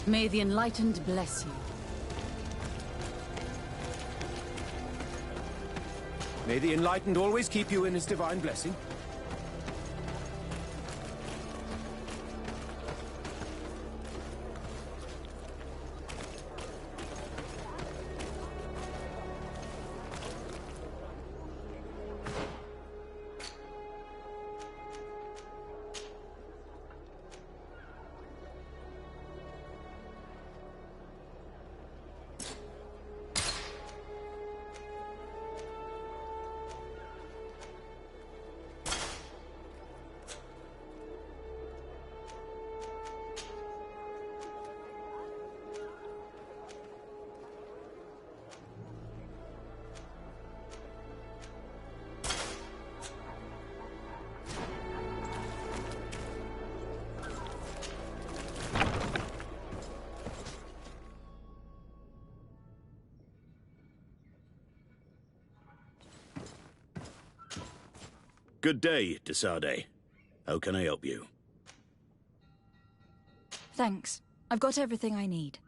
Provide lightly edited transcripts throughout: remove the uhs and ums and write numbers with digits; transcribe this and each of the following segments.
May the Enlightened bless you. May the Enlightened always keep you in his divine blessing. Good day, Desade. How can I help you? Thanks. I've got everything I need.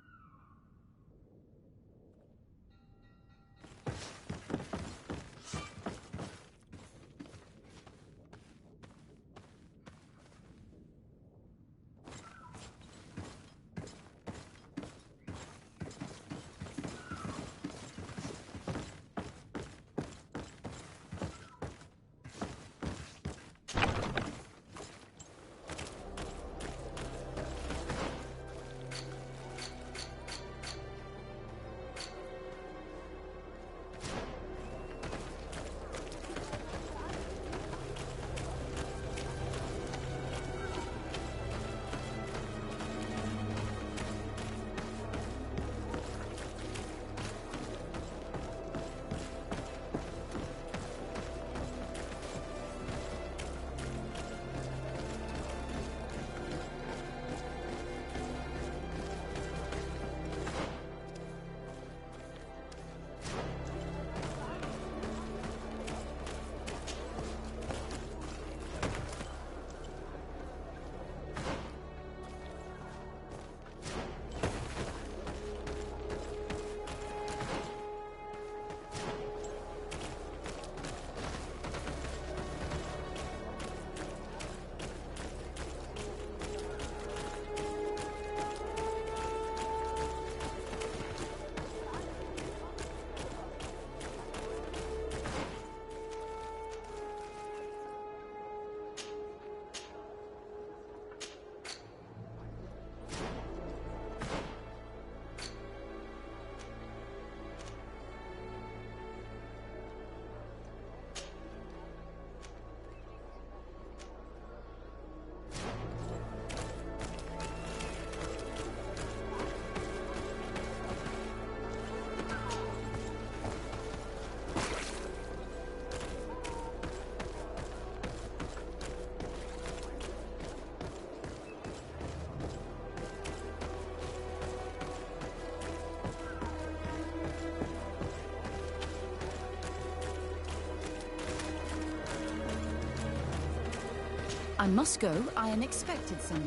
I must go. I am expected somewhere.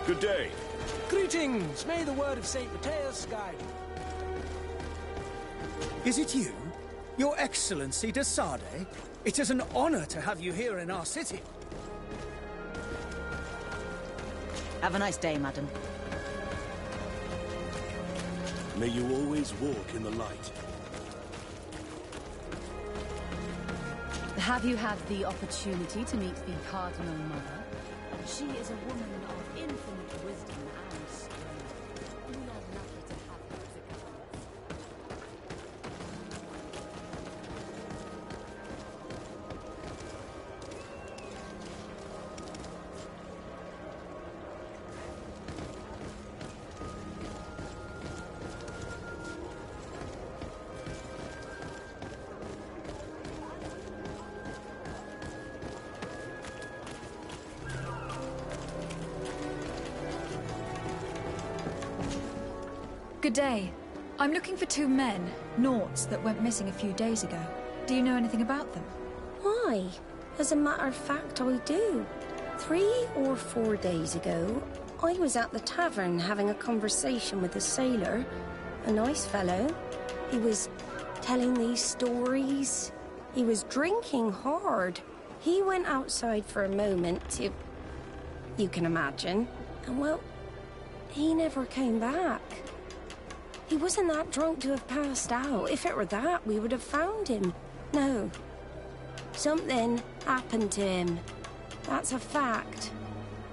Good day. Greetings! May the word of St. Matthias guide you. Is it you? Your Excellency Desade? It is an honor to have you here in our city. Have a nice day, madam. May you always walk in the light. Have you had the opportunity to meet the Cardinal Mother? She is a woman of infinite wisdom and strength. We are lucky to have her as a governess. Good day. I'm looking for 2 men, Naughts, that went missing a few days ago. Do you know anything about them? Why? As a matter of fact, I do. 3 or 4 days ago, I was at the tavern having a conversation with a sailor. A nice fellow. He was telling these stories. He was drinking hard. He went outside for a moment to... you can imagine. And well, he never came back. He wasn't that drunk to have passed out. If it were that, we would have found him. No. Something happened to him. That's a fact.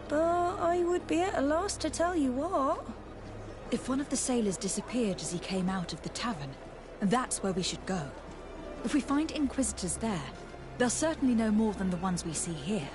But I would be at a loss to tell you what. If one of the sailors disappeared as he came out of the tavern, that's where we should go. If we find Inquisitors there, they'll certainly know more than the ones we see here.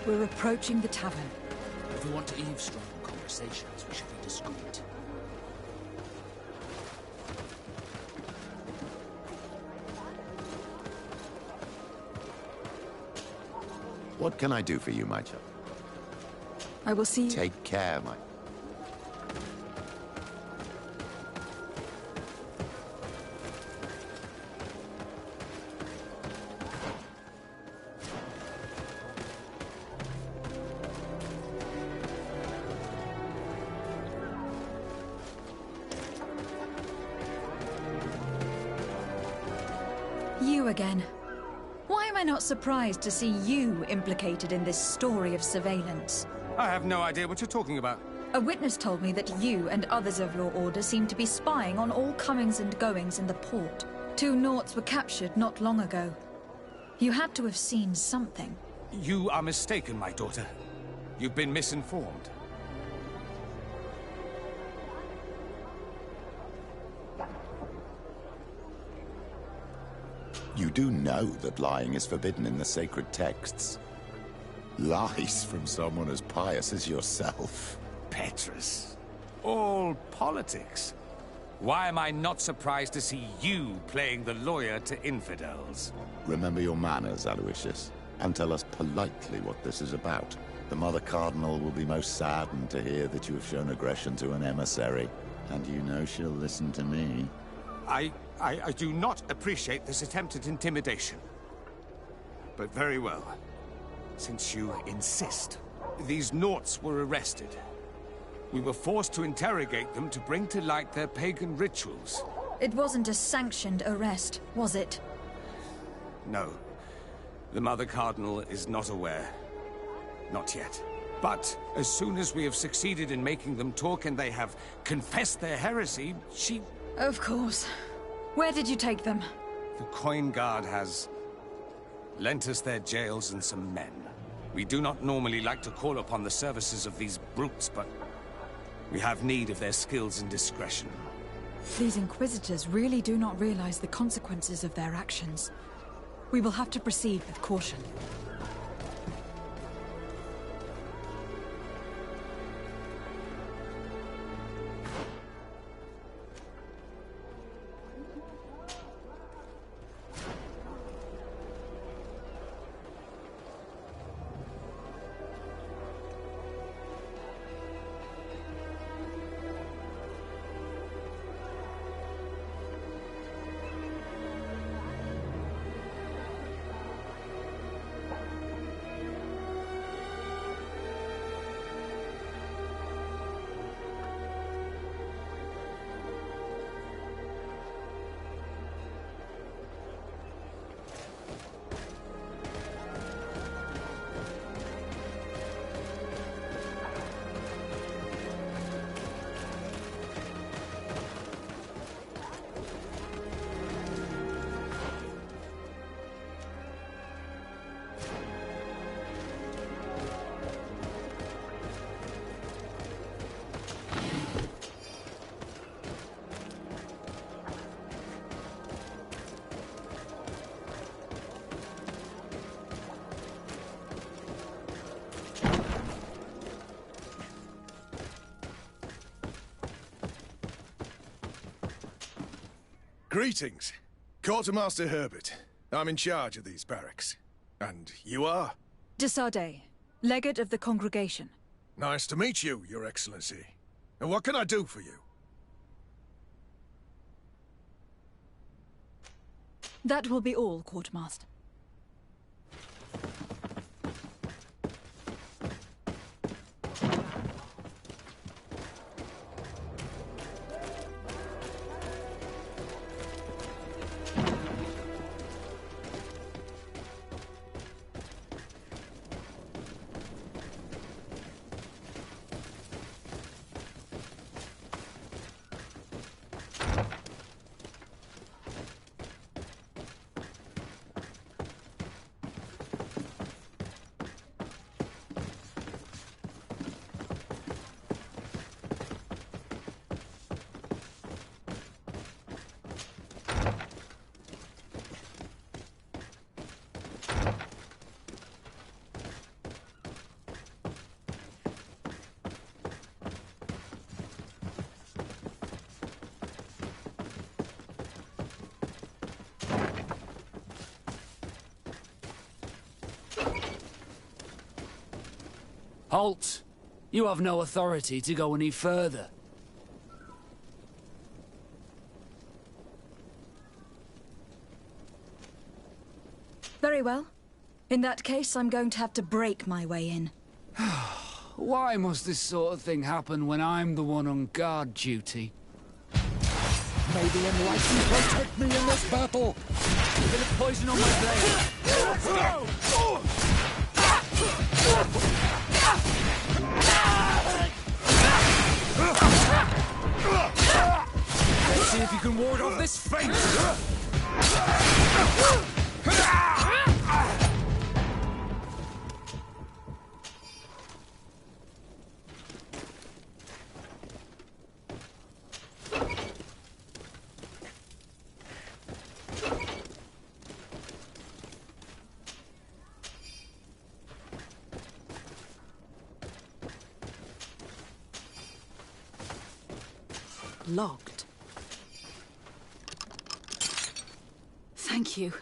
We're approaching the tavern. If we want to eavesdrop on conversations, we should be discreet. What can I do for you, my child? I will see you. Take care, my... You again. Why am I not surprised to see you implicated in this story of surveillance? I have no idea what you're talking about. A witness told me that you and others of your order seem to be spying on all comings and goings in the port. 2 Naughts were captured not long ago. You had to have seen something. You are mistaken, my daughter. You've been misinformed. You do know that lying is forbidden in the sacred texts. Lies from someone as pious as yourself. Petrus. All politics. Why am I not surprised to see you playing the lawyer to infidels? Remember your manners, Aloysius, and tell us politely what this is about. The Mother Cardinal will be most saddened to hear that you have shown aggression to an emissary, and you know she'll listen to me. I do not appreciate this attempt at intimidation. But very well. Since you insist, these Naughts were arrested. We were forced to interrogate them to bring to light their pagan rituals. It wasn't a sanctioned arrest, was it? No. The Mother Cardinal is not aware. Not yet. But as soon as we have succeeded in making them talk and they have confessed their heresy, she... Of course. Where did you take them? The Coin Guard has lent us their jails and some men. We do not normally like to call upon the services of these brutes, but we have need of their skills and discretion. These Inquisitors really do not realize the consequences of their actions. We will have to proceed with caution. Greetings. Quartermaster Herbert. I'm in charge of these barracks. And you are? De Sardet, Legate of the Congregation. Nice to meet you, Your Excellency. And what can I do for you? That will be all, Quartermaster. Halt! You have no authority to go any further. Very well. In that case, I'm going to have to break my way in. Why must this sort of thing happen when I'm the one on guard duty? May the Enlightened protect me in this battle! A bit of poison on my blade. Let's go! Let's see if you can ward off this fate! Locked. Thank you.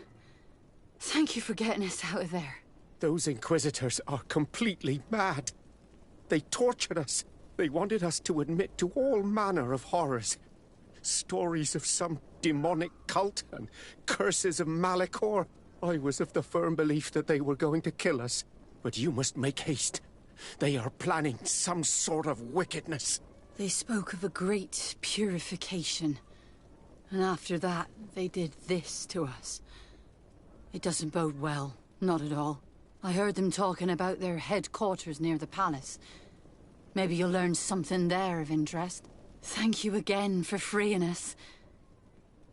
Thank you for getting us out of there. Those Inquisitors are completely mad. They tortured us. They wanted us to admit to all manner of horrors. Stories of some demonic cult and curses of Malachor. I was of the firm belief that they were going to kill us. But you must make haste. They are planning some sort of wickedness. They spoke of a great purification. And after that, they did this to us. It doesn't bode well. Not at all. I heard them talking about their headquarters near the palace. Maybe you'll learn something there of interest. Thank you again for freeing us.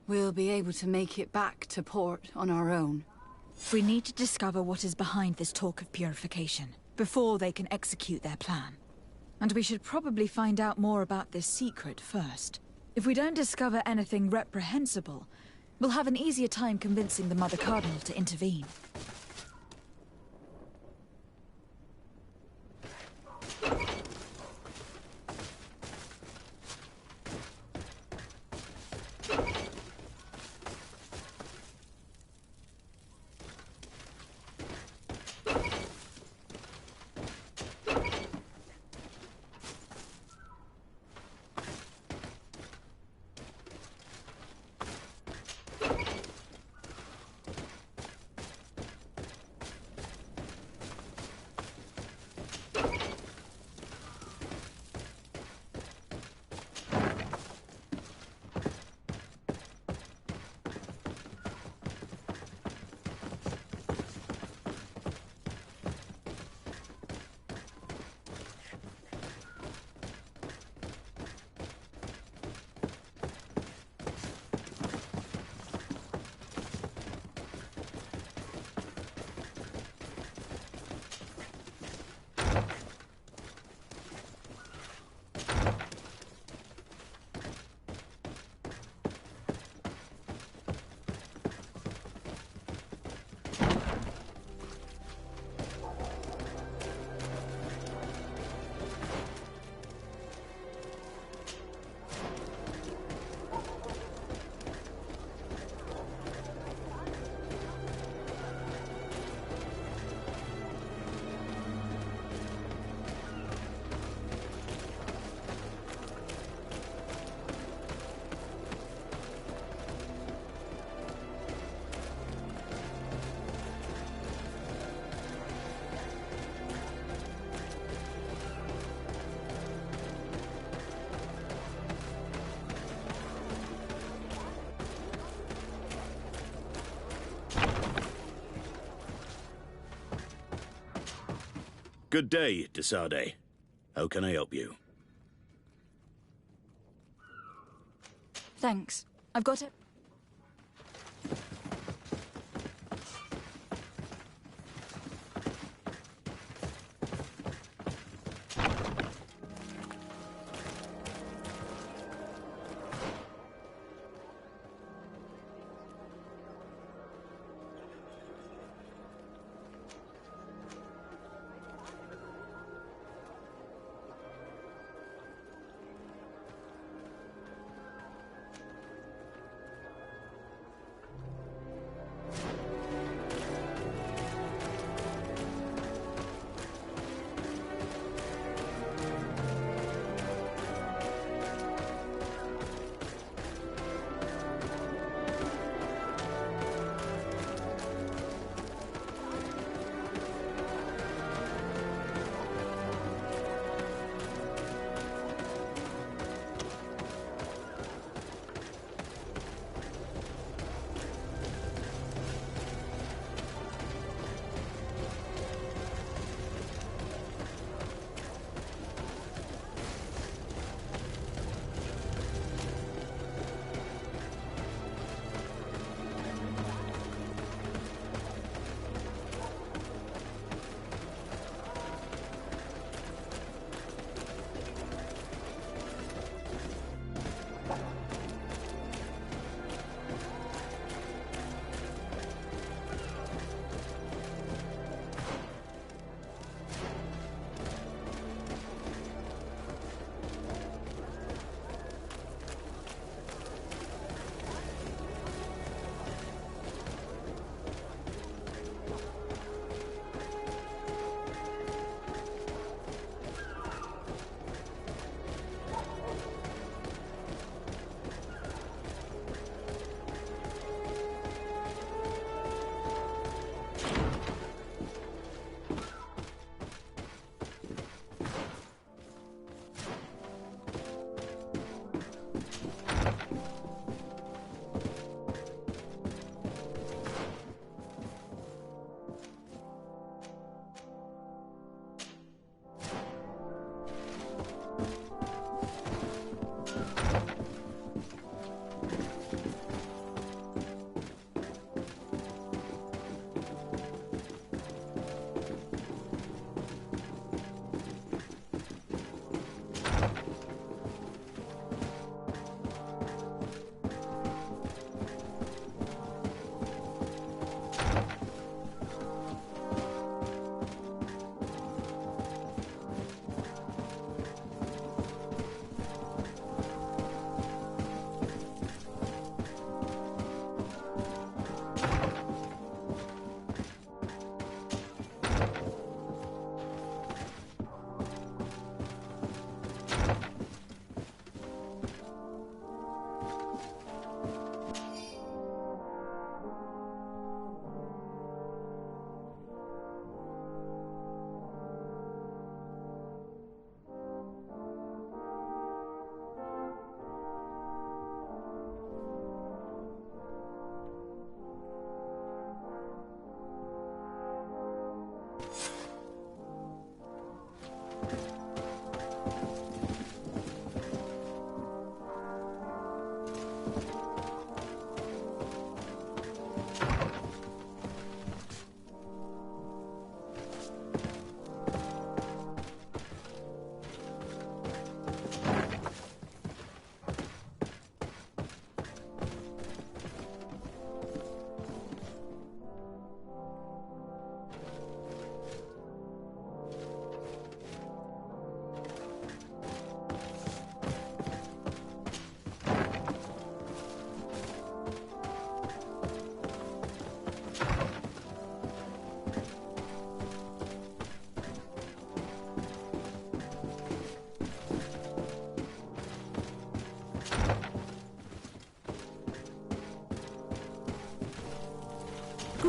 we'll be able to make it back to port on our own. We need to discover what is behind this talk of purification, before they can execute their plan. And we should probably find out more about this secret first. If we don't discover anything reprehensible, we'll have an easier time convincing the Mother Cardinal to intervene. Good day, Desade. How can I help you? Thanks. I've got it.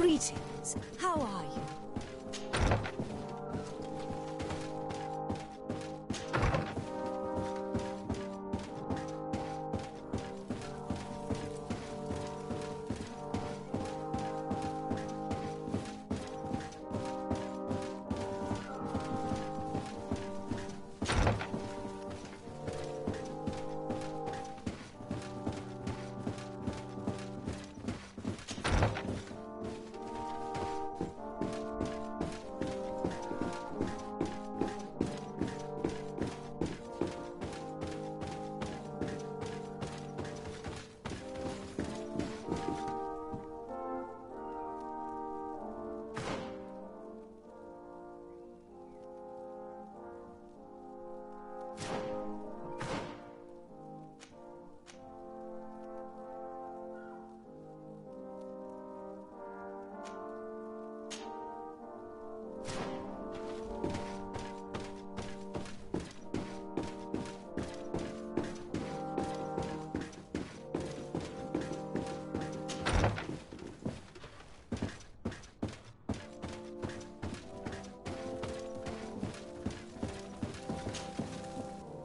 Greetings. How are you?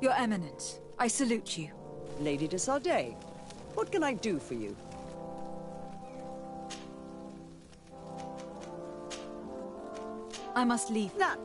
Your Eminence, I salute you. Lady de Sardet, what can I do for you? I must leave. That...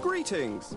Greetings!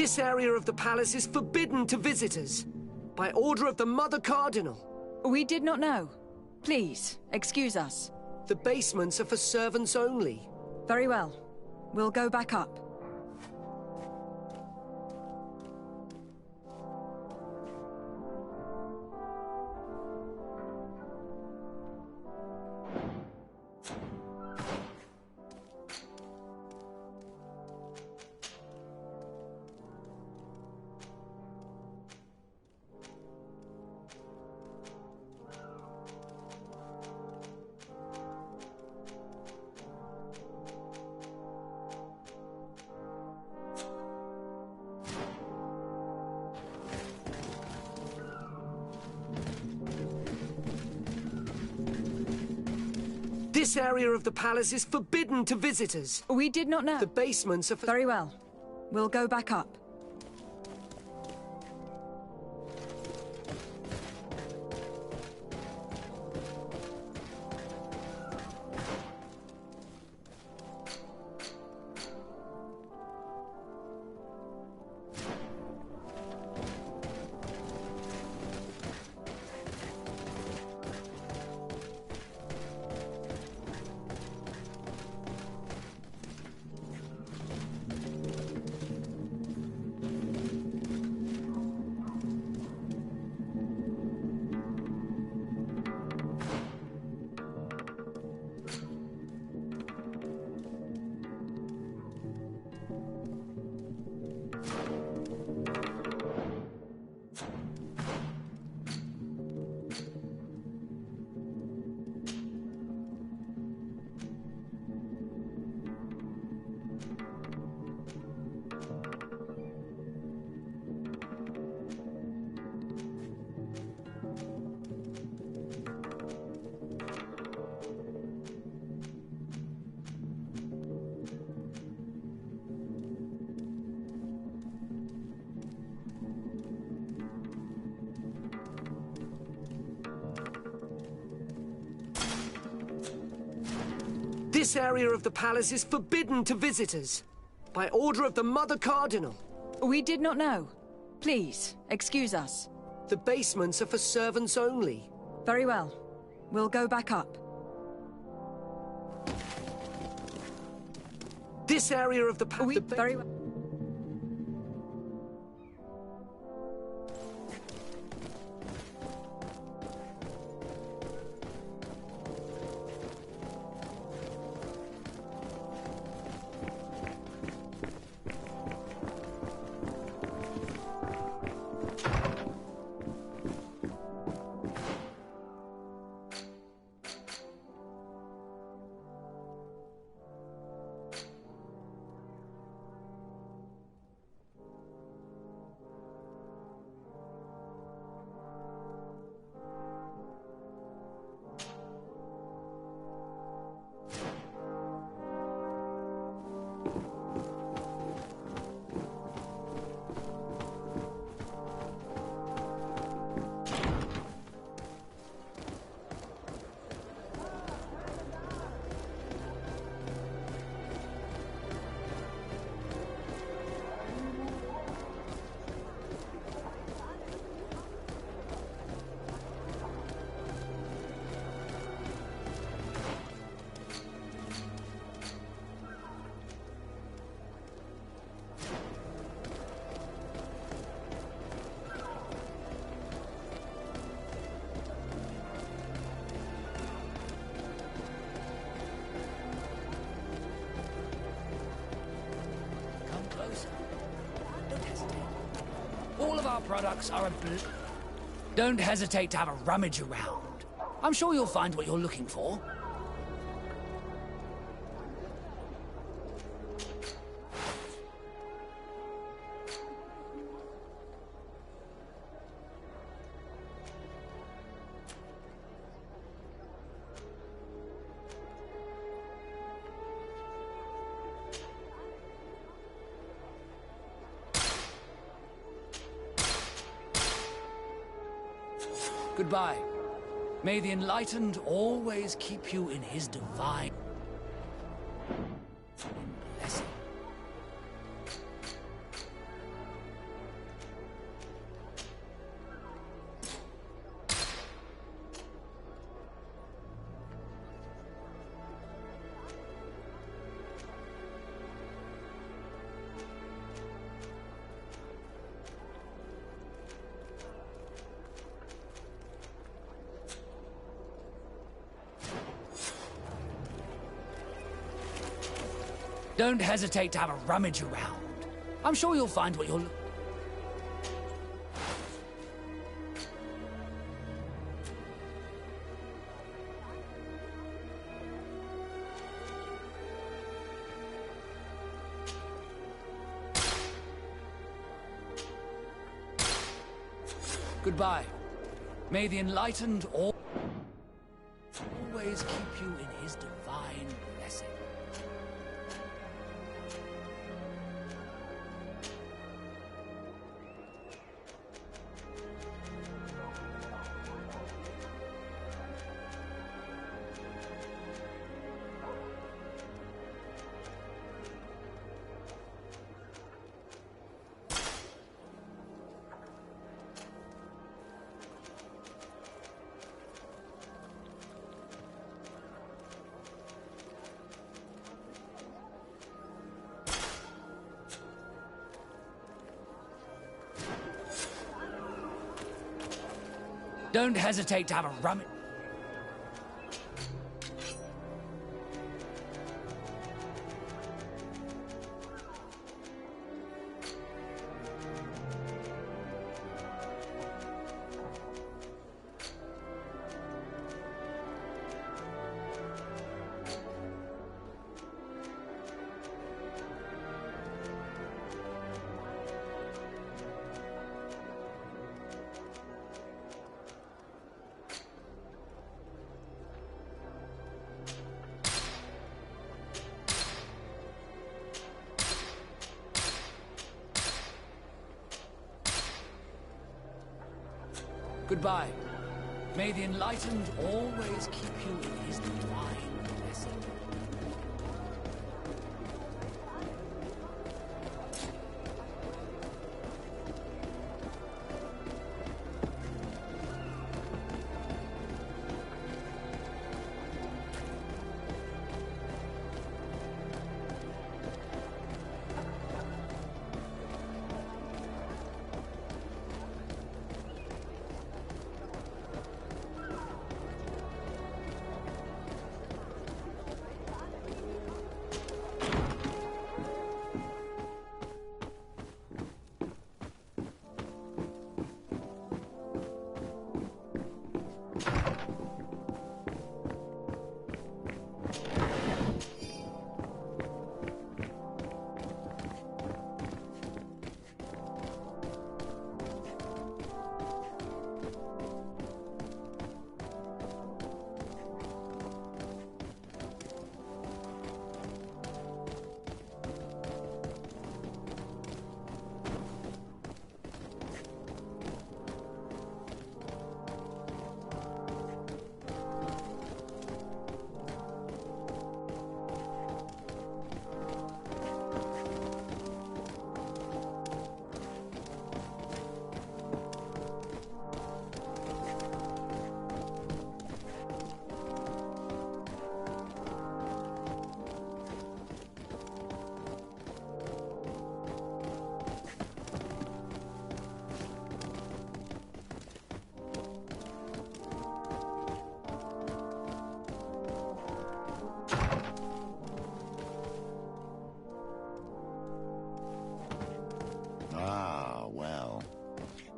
This area of the palace is forbidden to visitors. By order of the Mother Cardinal. We did not know. Please, excuse us. The basements are for servants only. Very well. We'll go back up. This area of the palace is forbidden to visitors. We did not know. The basements are for... Very well. We'll go back up. This area of the palace is forbidden to visitors. By order of the Mother Cardinal. We did not know. Please, excuse us. The basements are for servants only. Very well. We'll go back up. This area of the palace... Very well. All of our products are Don't hesitate to have a rummage around. I'm sure you'll find what you're looking for. Goodbye. May the Enlightened always keep you in his divine blessing. Don't hesitate to have a rummage around. I'm sure you'll find what you're... Goodbye. May the enlightened always keep you in his divine blessing. Don't hesitate to have a rummage. Goodbye. May the enlightened always keep you in his divine blessing.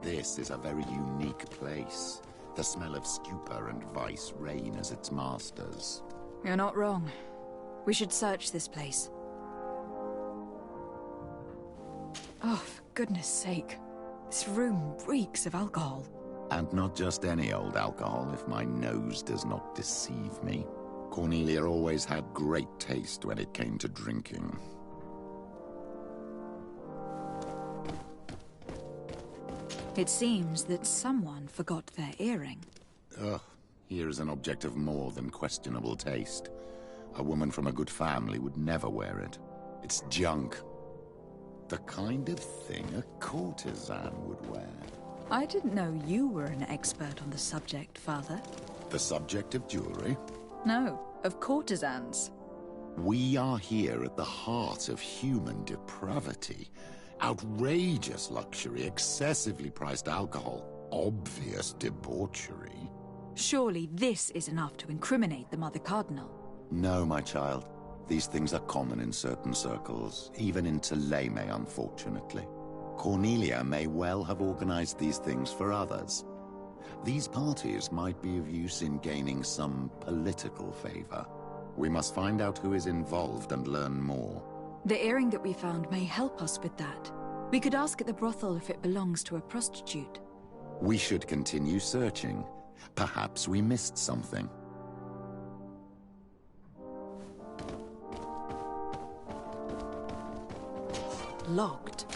This is a very unique place. The smell of stupor and vice reign as its masters. You're not wrong. We should search this place. Oh, for goodness sake. This room reeks of alcohol. And not just any old alcohol, if my nose does not deceive me. Cornelia always had great taste when it came to drinking. It seems that someone forgot their earring. Ugh, here is an object of more than questionable taste. A woman from a good family would never wear it. It's junk. The kind of thing a courtesan would wear. I didn't know you were an expert on the subject, Father. The subject of jewelry? No, of courtesans. We are here at the heart of human depravity. Outrageous luxury, excessively priced alcohol, obvious debauchery. Surely this is enough to incriminate the Mother Cardinal. No, my child. These things are common in certain circles, even in Tuleme, unfortunately. Cornelia may well have organized these things for others. These parties might be of use in gaining some political favor. We must find out who is involved and learn more. The earring that we found may help us with that. We could ask at the brothel if it belongs to a prostitute. We should continue searching. Perhaps we missed something. Locked.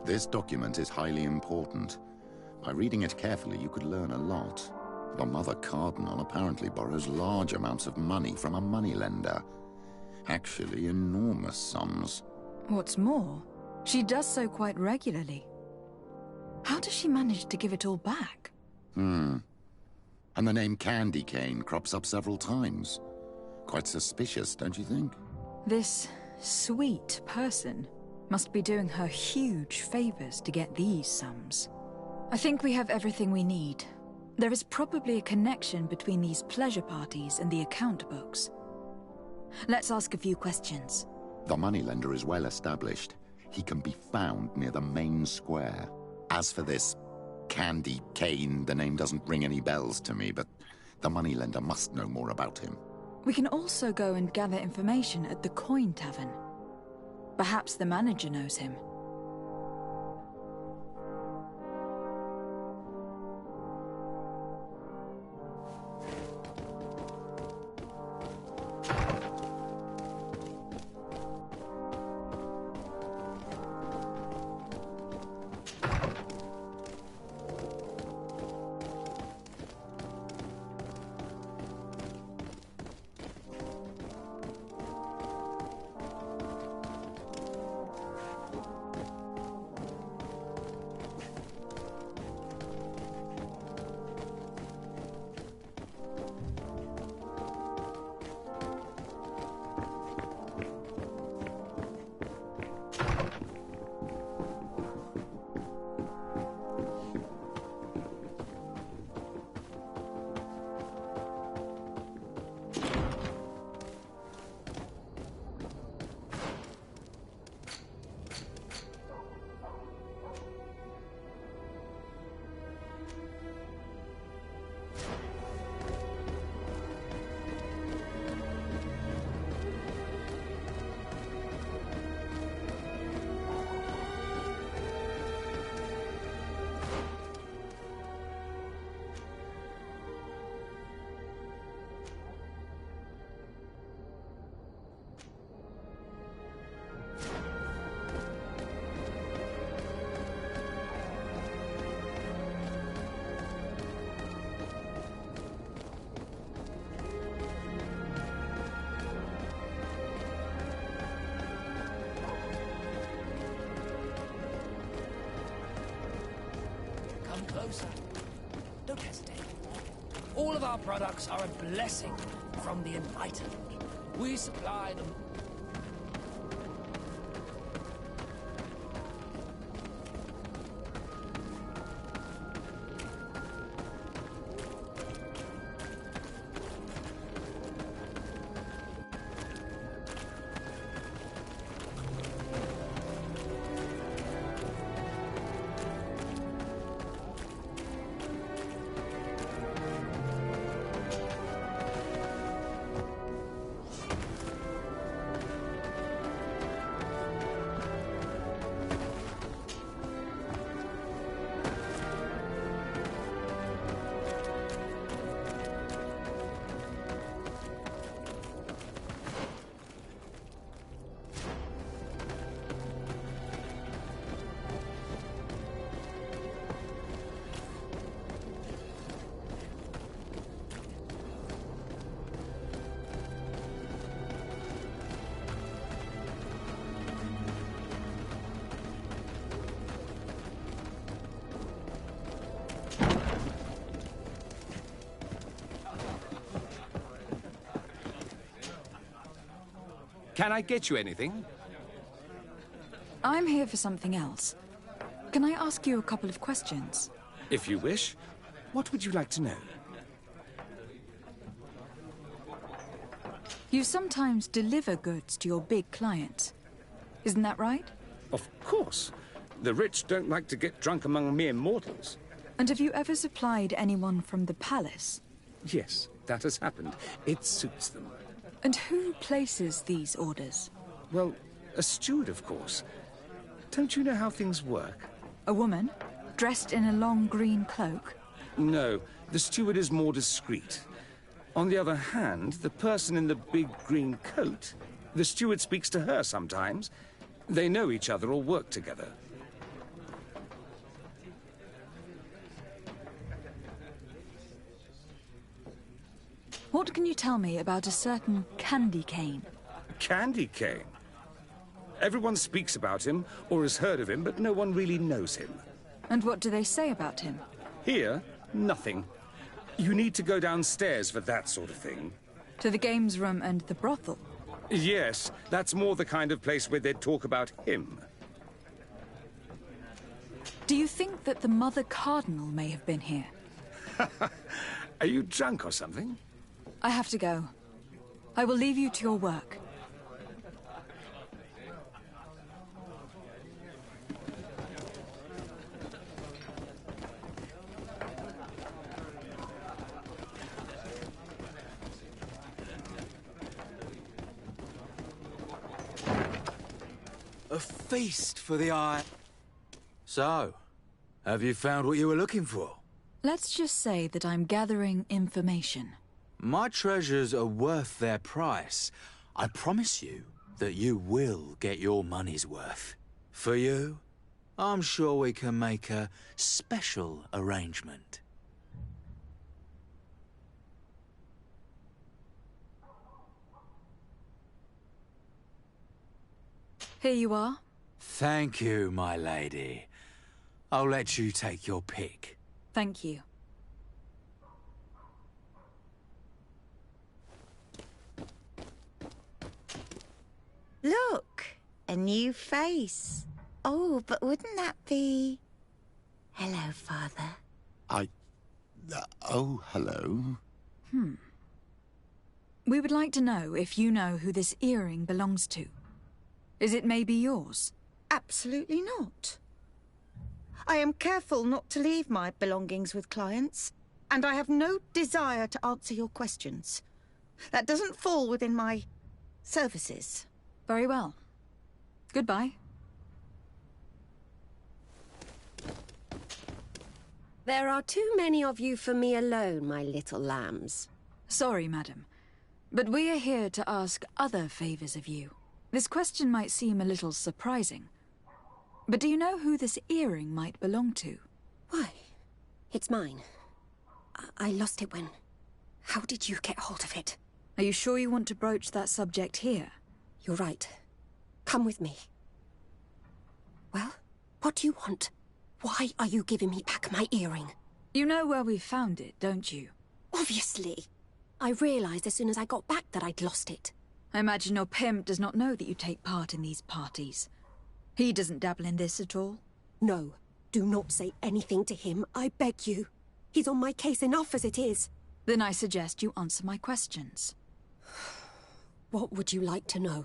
This document is highly important. By reading it carefully, you could learn a lot. The Mother Cardinal apparently borrows large amounts of money from a moneylender. Actually, enormous sums. What's more, she does so quite regularly. How does she manage to give it all back? And the name Candy Cane crops up several times. Quite suspicious, don't you think? This sweet person must be doing her huge favors to get these sums. I think we have everything we need. There is probably a connection between these pleasure parties and the account books. Let's ask a few questions. The moneylender is well established. He can be found near the main square. As for this Candy Cane, the name doesn't ring any bells to me, but the moneylender must know more about him. We can also go and gather information at the Coin Tavern. Perhaps the manager knows him. Closer. Don't hesitate. All of our products are a blessing from the Enlightened. We supply them. Can I get you anything? I'm here for something else. Can I ask you a couple of questions? If you wish. What would you like to know? You sometimes deliver goods to your big clients. Isn't that right? Of course. The rich don't like to get drunk among mere mortals. And have you ever supplied anyone from the palace? Yes, that has happened. It suits them. And who places these orders? Well, a steward, of course. Don't you know how things work? A woman? Dressed in a long green cloak? No, the steward is more discreet. On the other hand, the person in the big green coat, the steward speaks to her sometimes. They know each other or work together. What can you tell me about a certain candy cane? Candy cane? Everyone speaks about him or has heard of him, but no one really knows him. And what do they say about him? Here, nothing. You need to go downstairs for that sort of thing. To the games room and the brothel? Yes, that's more the kind of place where they'd talk about him. Do you think that the Mother Cardinal may have been here? Are you drunk or something? I have to go. I will leave you to your work. A feast for the eye. So, have you found what you were looking for? Let's just say that I'm gathering information. My treasures are worth their price. I promise you that you will get your money's worth. For you, I'm sure we can make a special arrangement. Here you are. Thank you, my lady. I'll let you take your pick. Thank you. Look, a new face. Oh, but wouldn't that be... Hello, Father. Oh, hello. We would like to know if you know who this earring belongs to. Is it maybe yours? Absolutely not. I am careful not to leave my belongings with clients, and I have no desire to answer your questions. That doesn't fall within my services. Very well. Goodbye. There are too many of you for me alone, my little lambs. Sorry, madam, but we are here to ask other favors of you. This question might seem a little surprising, but do you know who this earring might belong to? Why? It's mine. I lost it when... How did you get hold of it? Are you sure you want to broach that subject here? You're right. Come with me. Well, what do you want? Why are you giving me back my earring? You know where we found it, don't you? Obviously. I realized as soon as I got back that I'd lost it. I imagine your pimp does not know that you take part in these parties. He doesn't dabble in this at all? No. Do not say anything to him, I beg you. He's on my case enough as it is. Then I suggest you answer my questions. What would you like to know?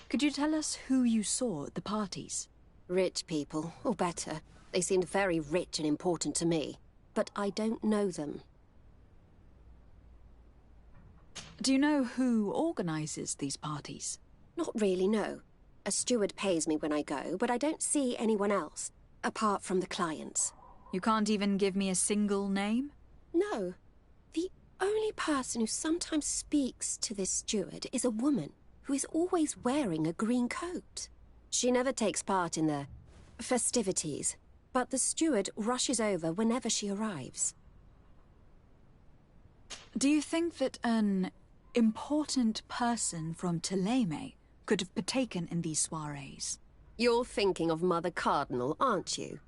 Could you tell us who you saw at the parties? Rich people, or better. They seemed very rich and important to me. But I don't know them. Do you know who organizes these parties? Not really, no. A steward pays me when I go, but I don't see anyone else, apart from the clients. You can't even give me a single name? No. The only person who sometimes speaks to this steward is a woman who is always wearing a green coat. She never takes part in the festivities, but the steward rushes over whenever she arrives. Do you think that an important person from Thélème could have partaken in these soirees? You're thinking of Mother Cardinal, aren't you?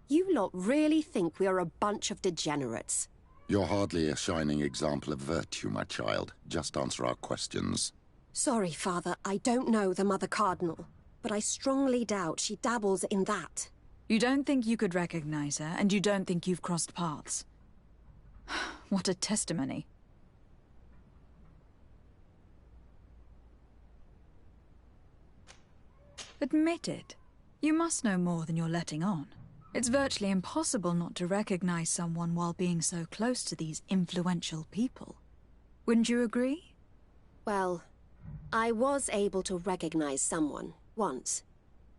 You lot really think we are a bunch of degenerates. You're hardly a shining example of virtue, my child. Just answer our questions. Sorry, Father, I don't know the Mother Cardinal, but I strongly doubt she dabbles in that. You don't think you could recognize her, and you don't think you've crossed paths. What a testimony. Admit it. You must know more than you're letting on. It's virtually impossible not to recognize someone while being so close to these influential people. Wouldn't you agree? Well, I was able to recognize someone, once.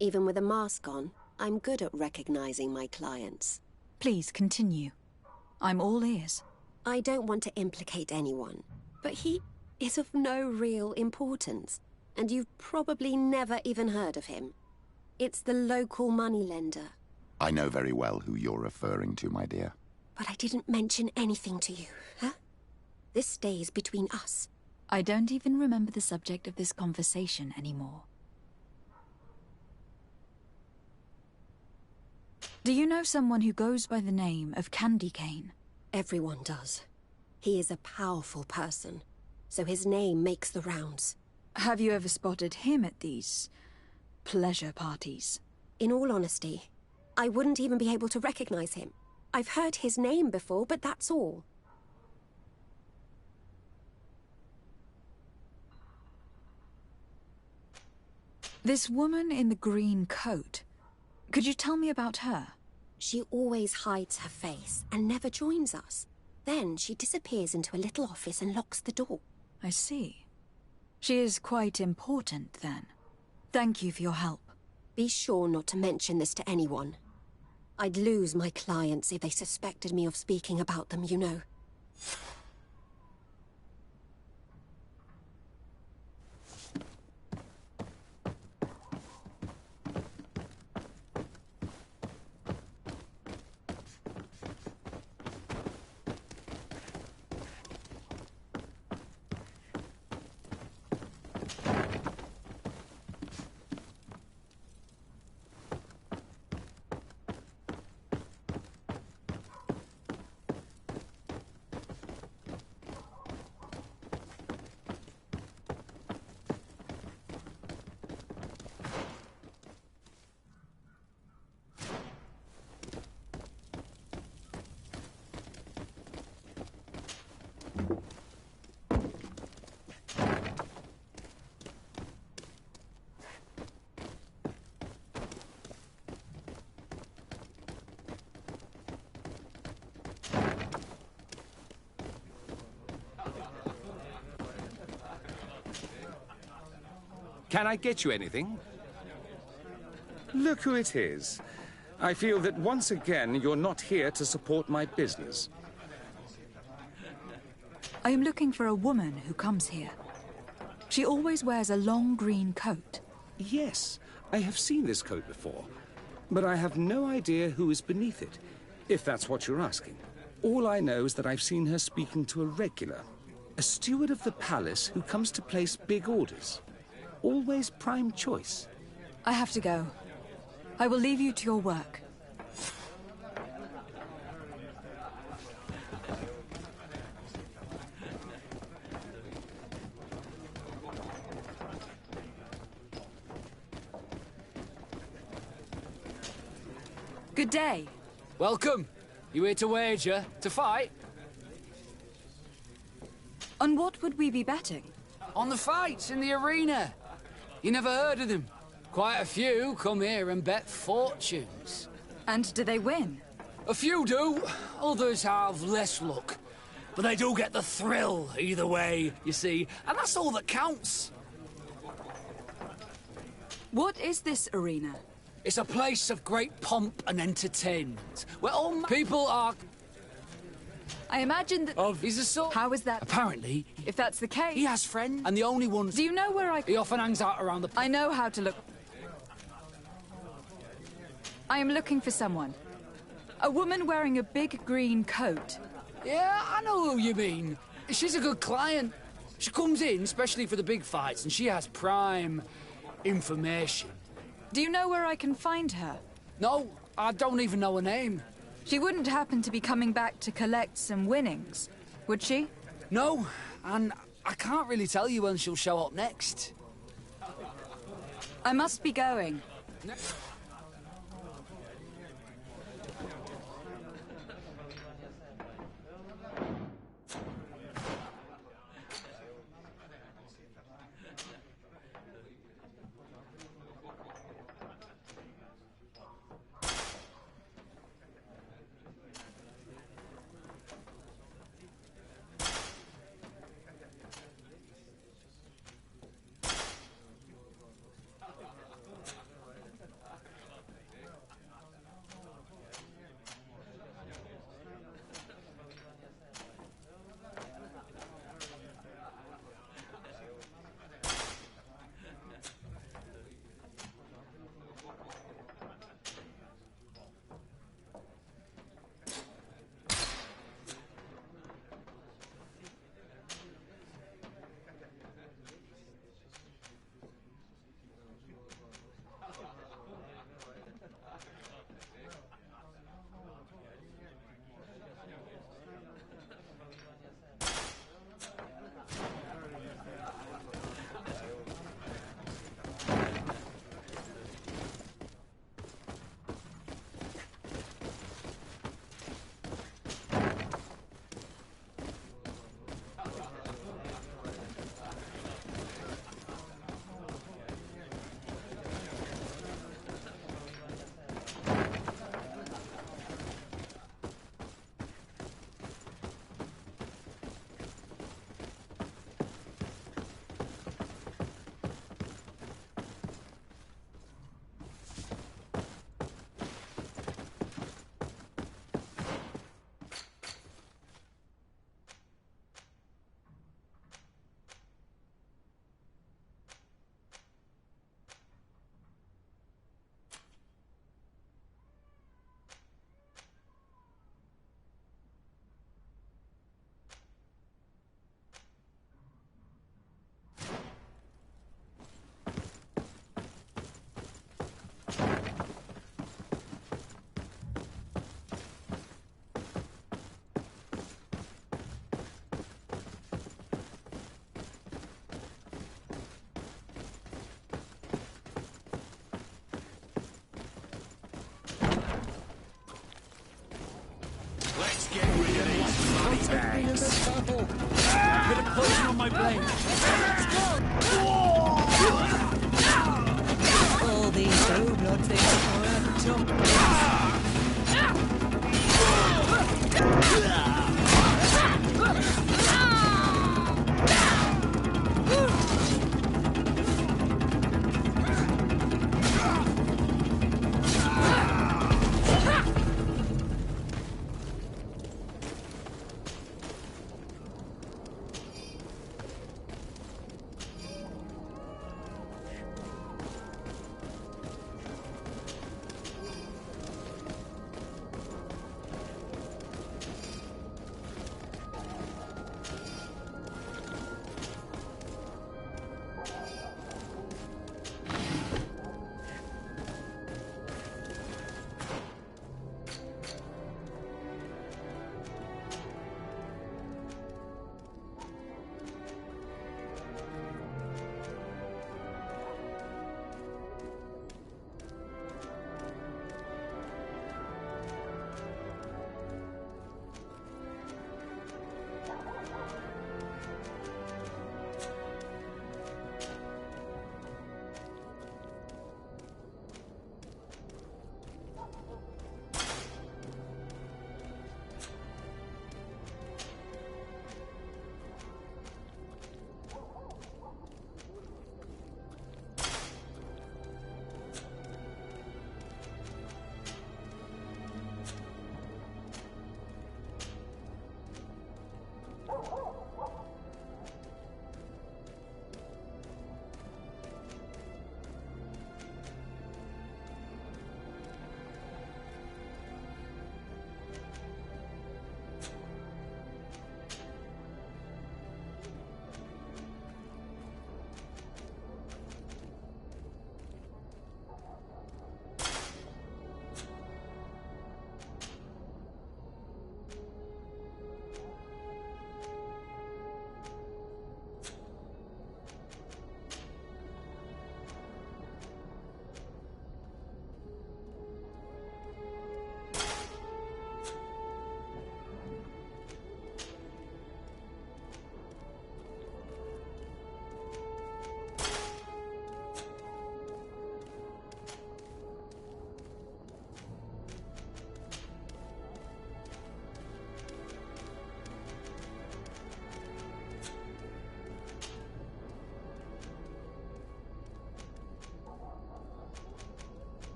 Even with a mask on, I'm good at recognizing my clients. Please continue. I'm all ears. I don't want to implicate anyone, but he is of no real importance, and you've probably never even heard of him. It's the local moneylender. I know very well who you're referring to, my dear. But I didn't mention anything to you, huh? This stays between us. I don't even remember the subject of this conversation anymore. Do you know someone who goes by the name of Candy Cane? Everyone does. He is a powerful person, so his name makes the rounds. Have you ever spotted him at these pleasure parties? In all honesty, I wouldn't even be able to recognize him. I've heard his name before, but that's all. This woman in the green coat, could you tell me about her? She always hides her face and never joins us. Then she disappears into a little office and locks the door. I see. She is quite important, then. Thank you for your help. Be sure not to mention this to anyone. I'd lose my clients if they suspected me of speaking about them, you know. Can I get you anything? Look who it is. I feel that once again you're not here to support my business. I am looking for a woman who comes here. She always wears a long green coat. Yes, I have seen this coat before, but I have no idea who is beneath it, if that's what you're asking. All I know is that I've seen her speaking to a regular, a steward of the palace who comes to place big orders. Always prime choice. I have to go. I will leave you to your work. Good day. Welcome. You here to wager? To fight? On what would we be betting? On the fights in the arena. You never heard of them? Quite a few come here and bet fortunes. And do they win? A few do. Others have less luck. But they do get the thrill either way, you see. And that's all that counts. What is this arena? It's a place of great pomp and entertainment, where all people are... I imagine that... He's a sort... How is that? Apparently... If that's the case... He has friends, and the only ones... Do you know where I... He often hangs out around the... I know how to look... I am looking for someone. A woman wearing a big green coat. Yeah, I know who you mean. She's a good client. She comes in, especially for the big fights, and she has prime information. Do you know where I can find her? No, I don't even know her name. She wouldn't happen to be coming back to collect some winnings, would she? No, and I can't really tell you when she'll show up next. I must be going. Get rid of these money bags. Bit of poison on my blade. All these blood things are top.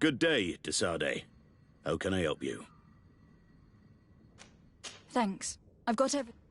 Good day, Desade. How can I help you? Thanks. I've got everything.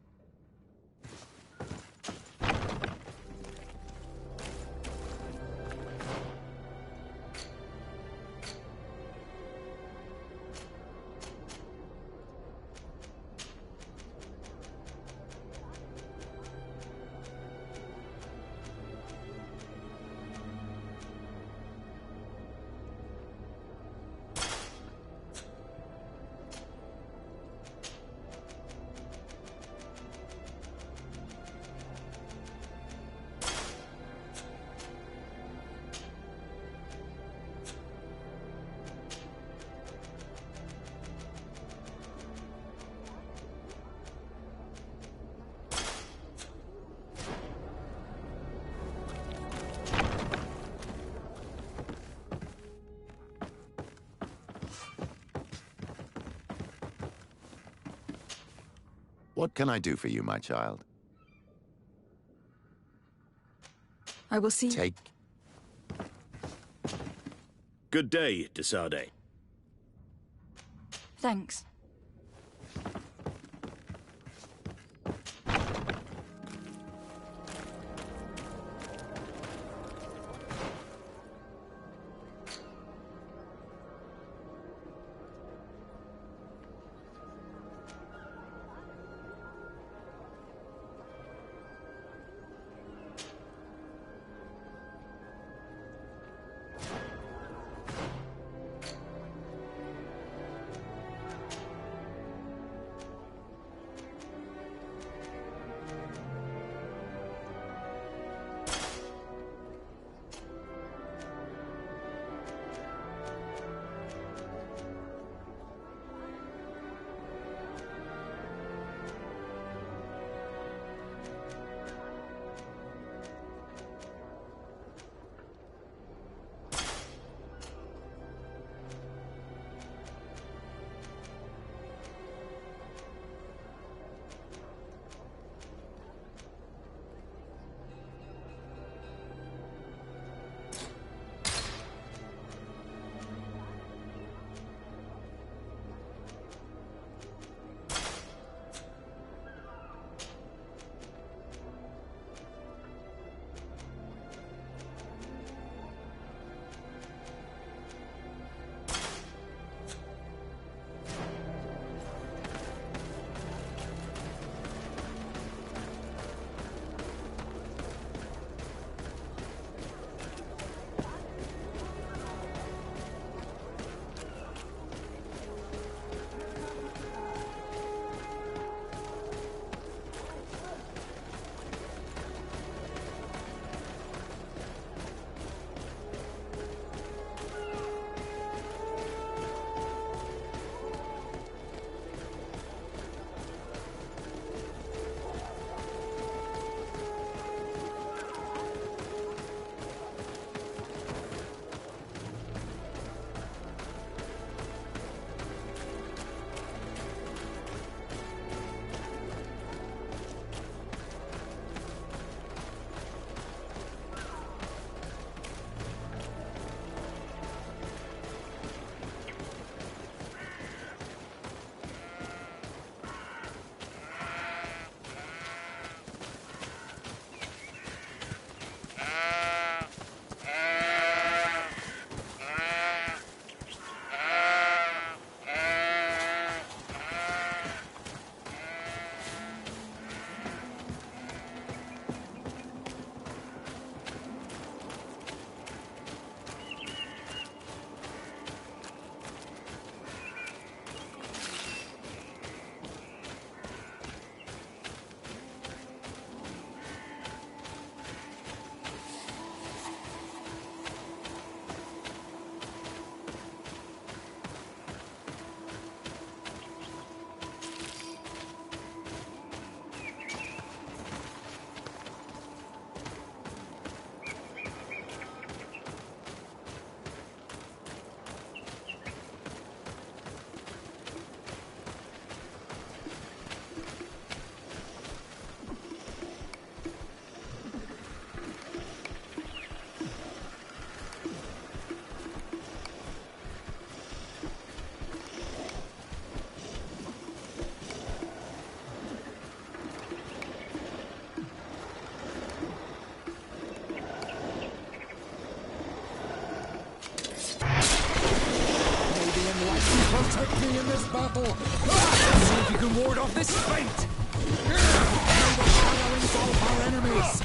What can I do for you, my child? I will see. Take. Good day, Desade. Thanks. me in this battle. Let's see if you can ward off this fate. May the shadow engulf our enemies.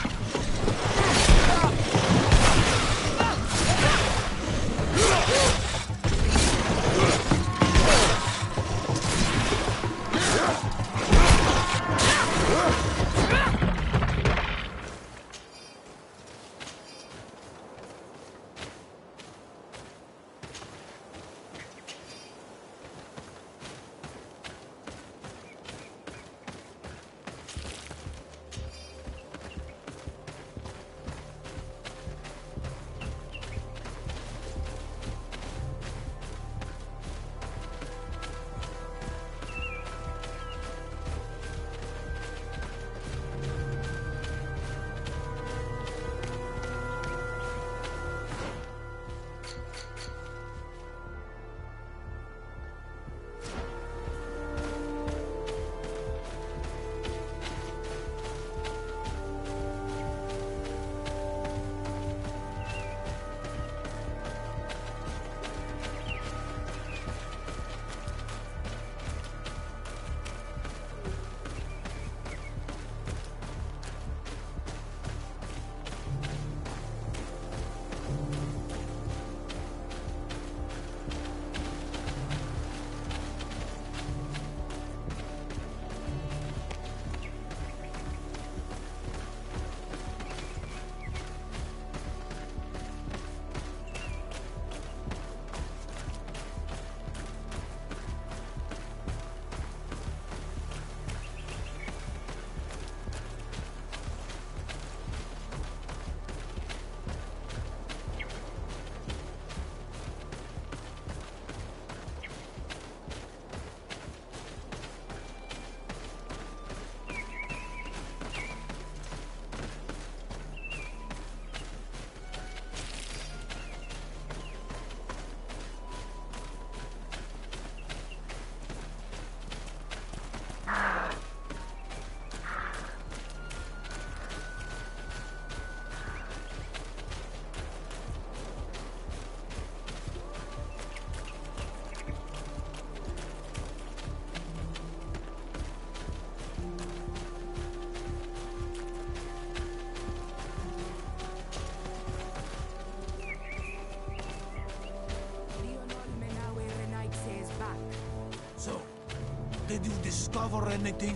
Did you discover anything?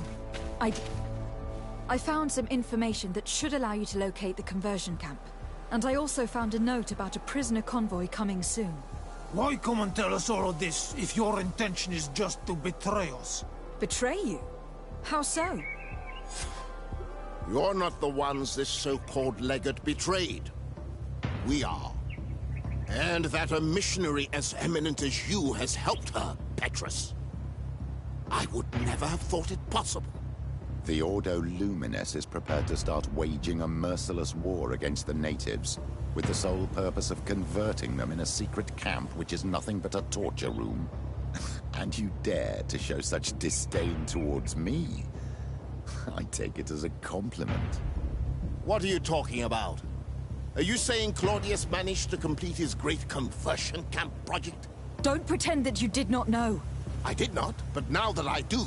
I found some information that should allow you to locate the conversion camp. And I also found a note about a prisoner convoy coming soon. Why come and tell us all of this if your intention is just to betray us? Betray you? How so? You're not the ones this so-called legate betrayed. We are. And that a missionary as eminent as you has helped her, Petrus. I would never have thought it possible. The Ordo Luminis is prepared to start waging a merciless war against the natives, with the sole purpose of converting them in a secret camp which is nothing but a torture room. And you dare to show such disdain towards me? I take it as a compliment. What are you talking about? Are you saying Claudius managed to complete his great conversion camp project? Don't pretend that you did not know. I did not, but now that I do,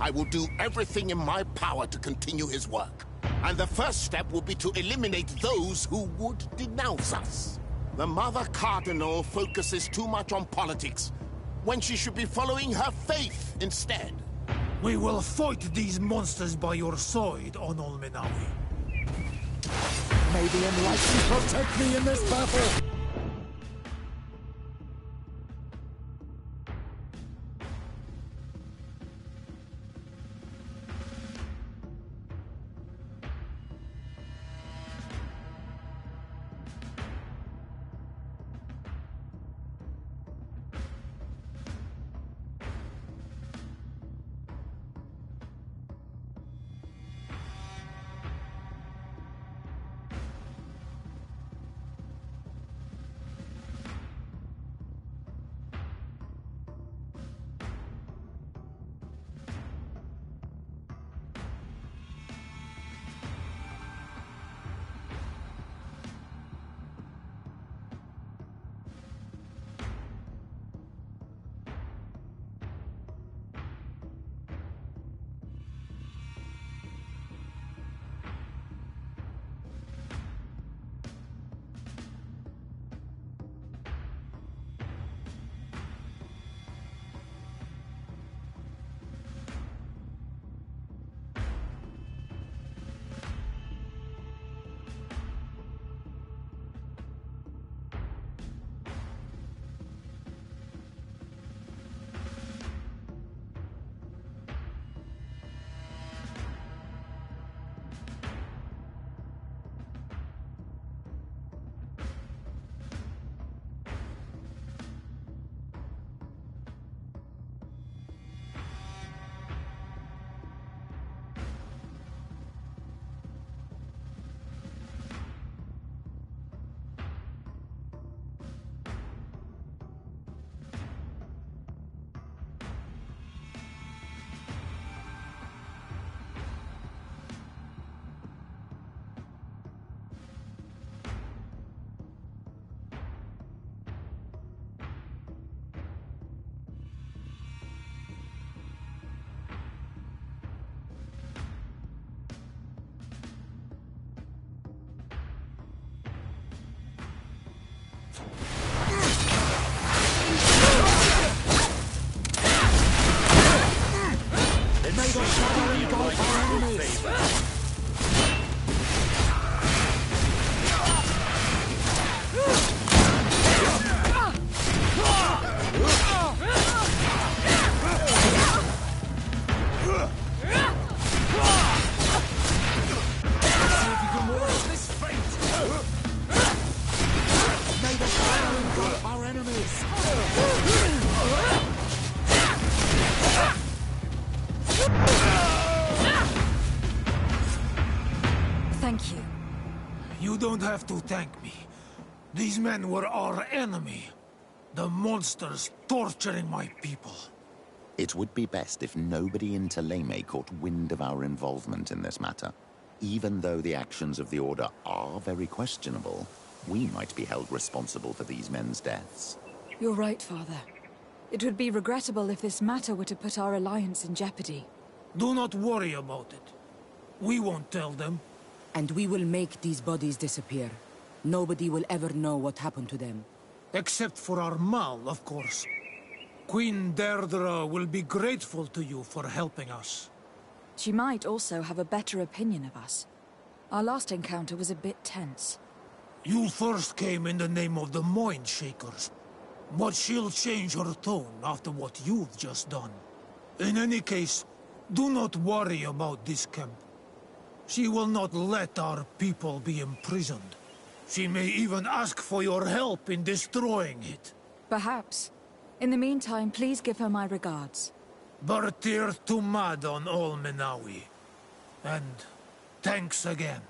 I will do everything in my power to continue his work. And the first step will be to eliminate those who would denounce us. The Mother Cardinal focuses too much on politics, when she should be following her faith instead. We will fight these monsters by your side, on Olmenawi. May the Enlightened protect me in this battle! You don't have to thank me. These men were our enemy. The monsters torturing my people. It would be best if nobody in Teleme caught wind of our involvement in this matter. Even though the actions of the Order are very questionable, we might be held responsible for these men's deaths. You're right, Father. It would be regrettable if this matter were to put our alliance in jeopardy. Do not worry about it. We won't tell them. And we will make these bodies disappear. Nobody will ever know what happened to them. Except for our Mal, of course. Queen Deirdre will be grateful to you for helping us. She might also have a better opinion of us. Our last encounter was a bit tense. You first came in the name of the Mind Shakers. But she'll change her tone after what you've just done. In any case, do not worry about this camp. She will not let our people be imprisoned. She may even ask for your help in destroying it. Perhaps. In the meantime, please give her my regards. Bartir Tumad on all Menawi. And thanks again.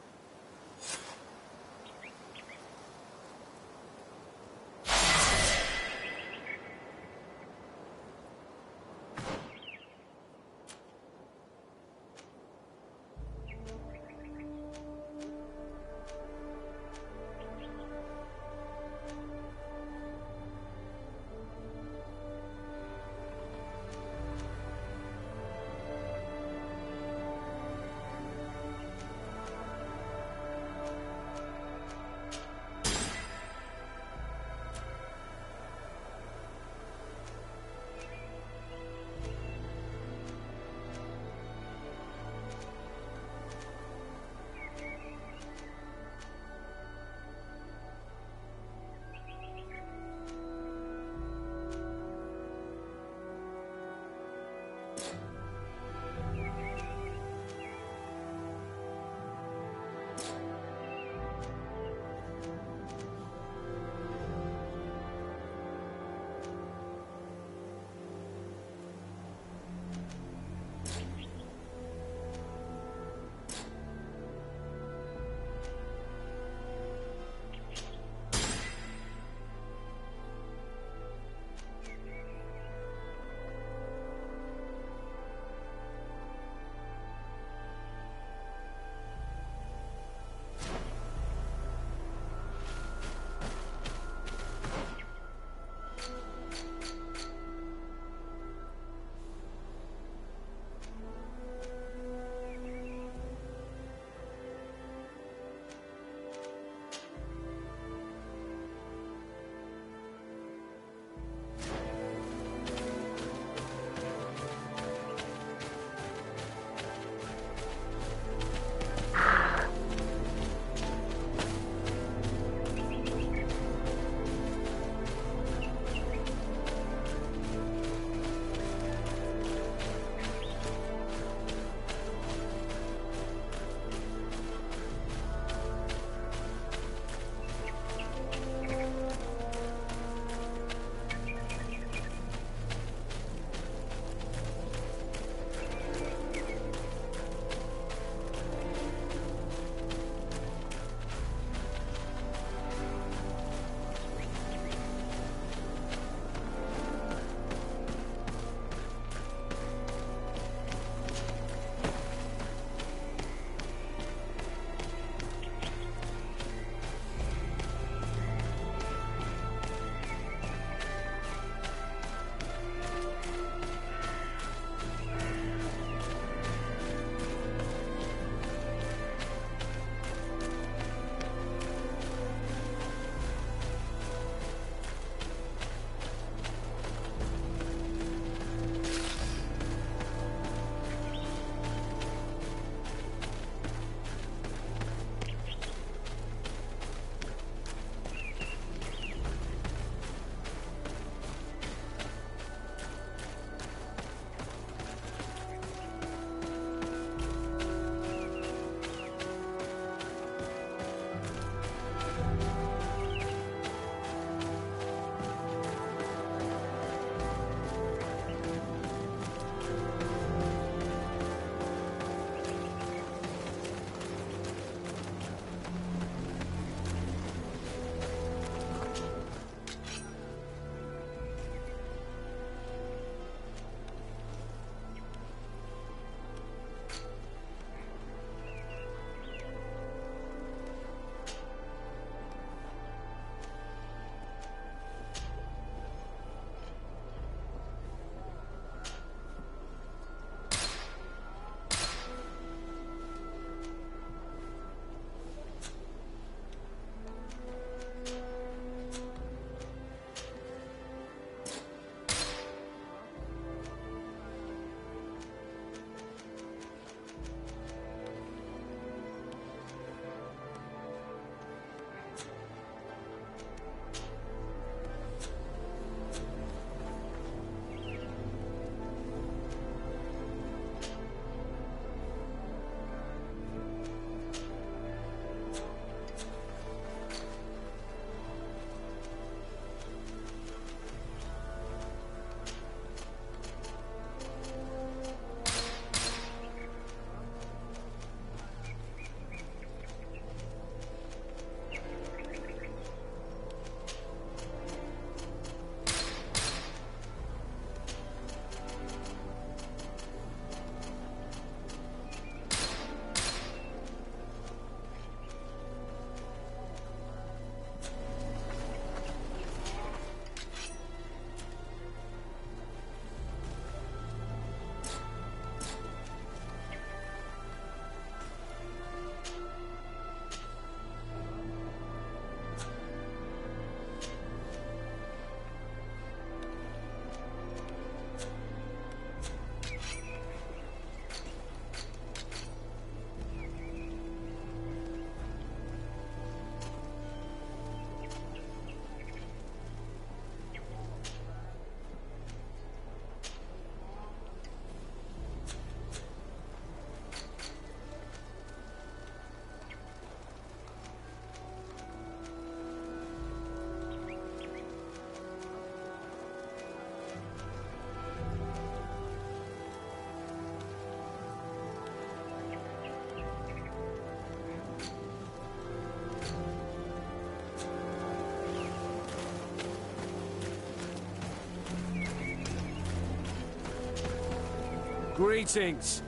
Greetings.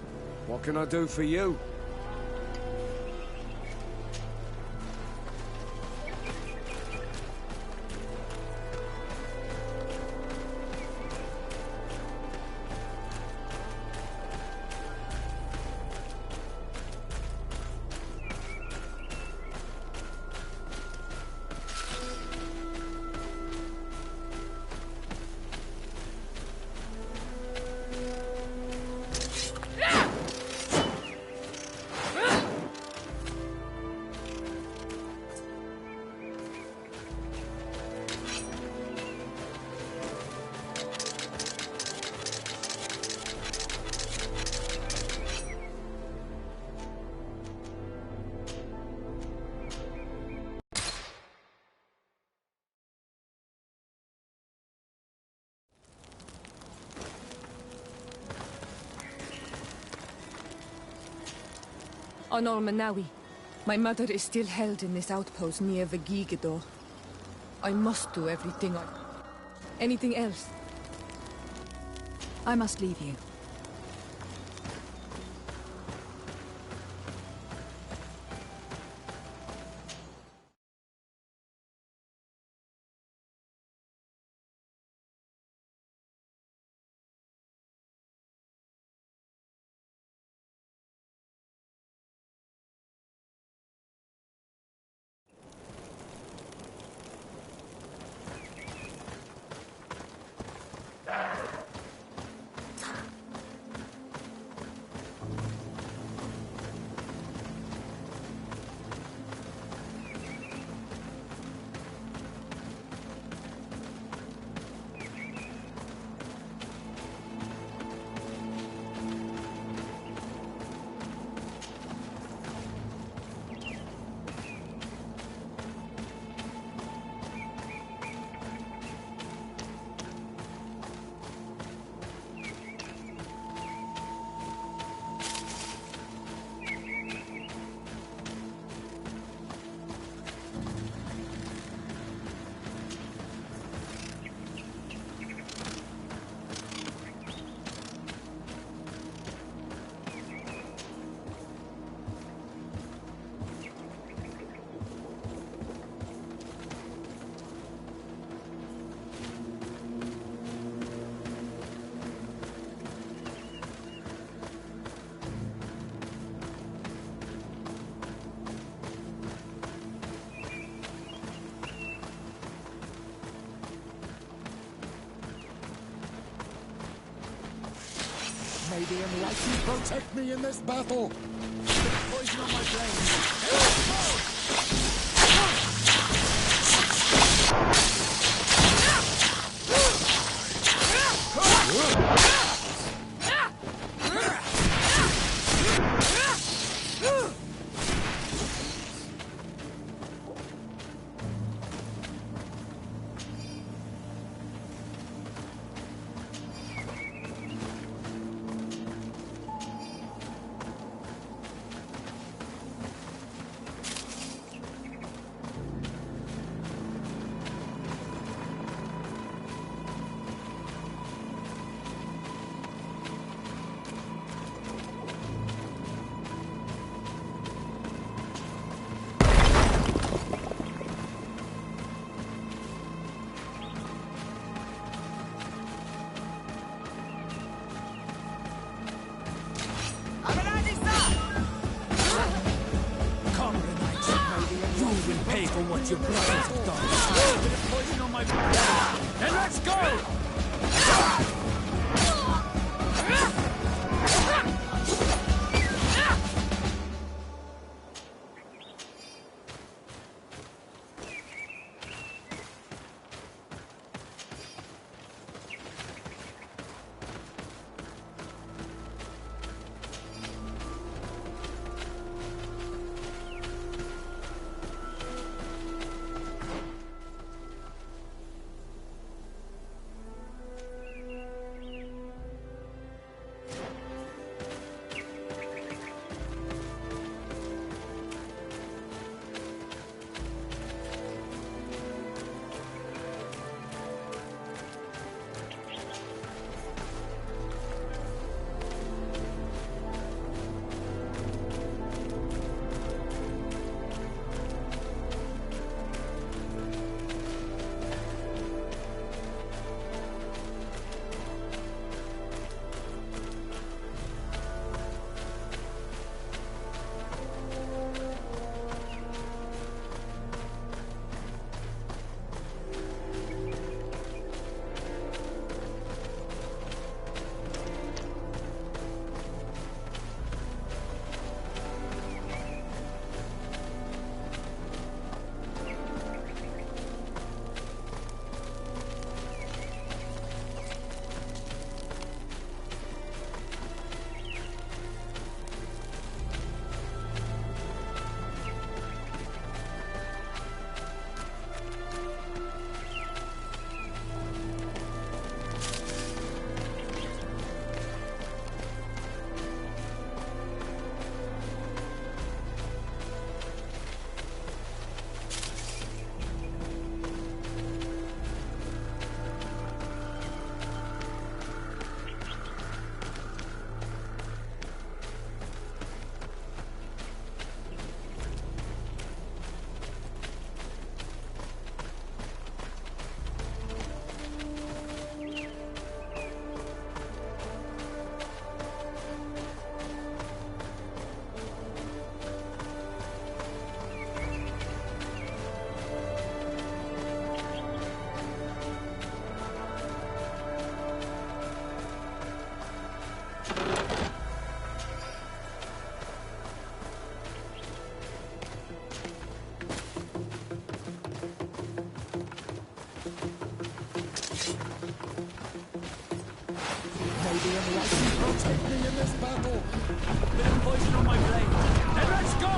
What can I do for you? Honor Manawi, my mother is still held in this outpost near Vigigidor. I must do everything I... Anything else? I must leave you. May the enlightened protect me in this battle! Poison on my For what your brothers have done. A bit of poison on my back. Then let's go! enlightened protect me in this battle. Bit of poison on my blade. Then let's go!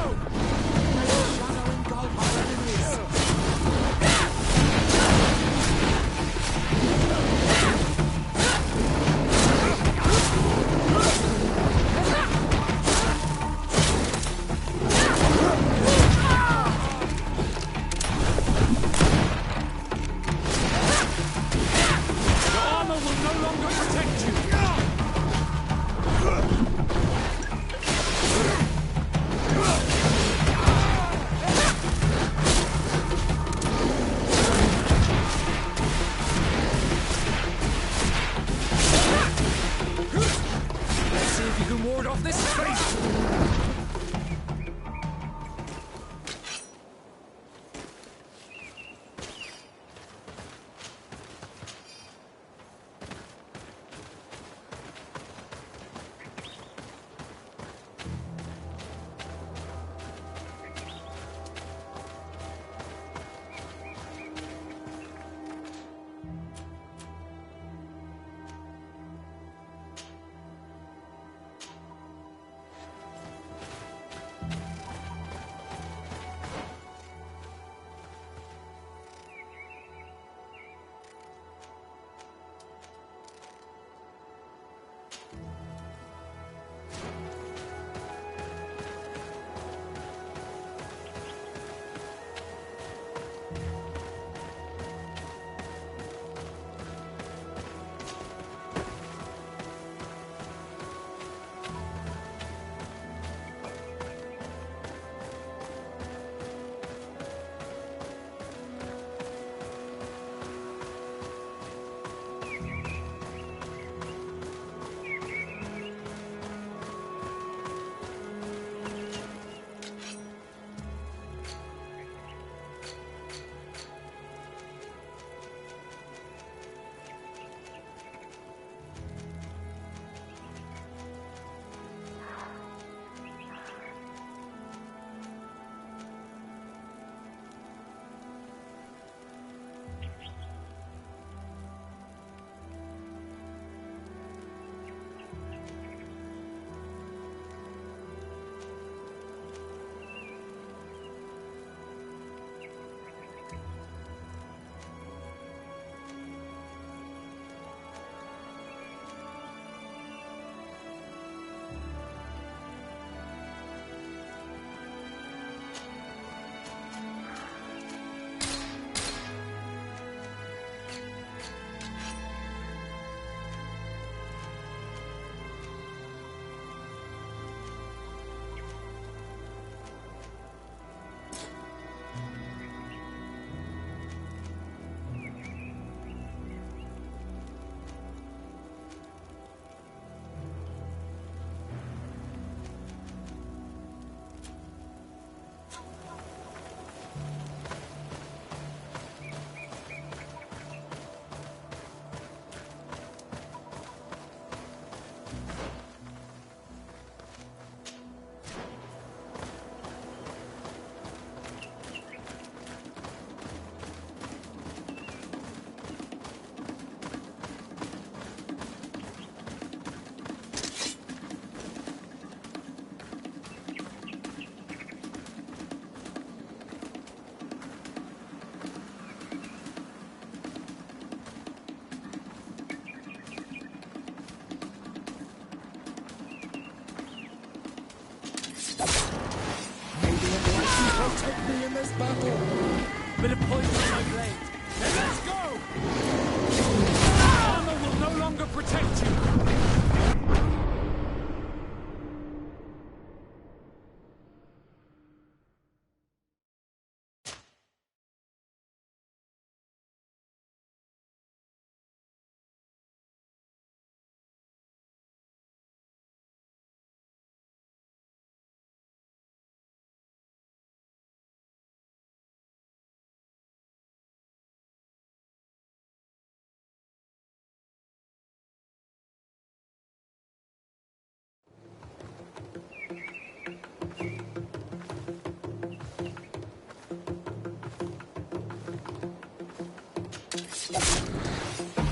May your shadow engulf our enemies. Protect me in this battle. Bit of poison on my blade. Then let's go! Armor will no longer protect you.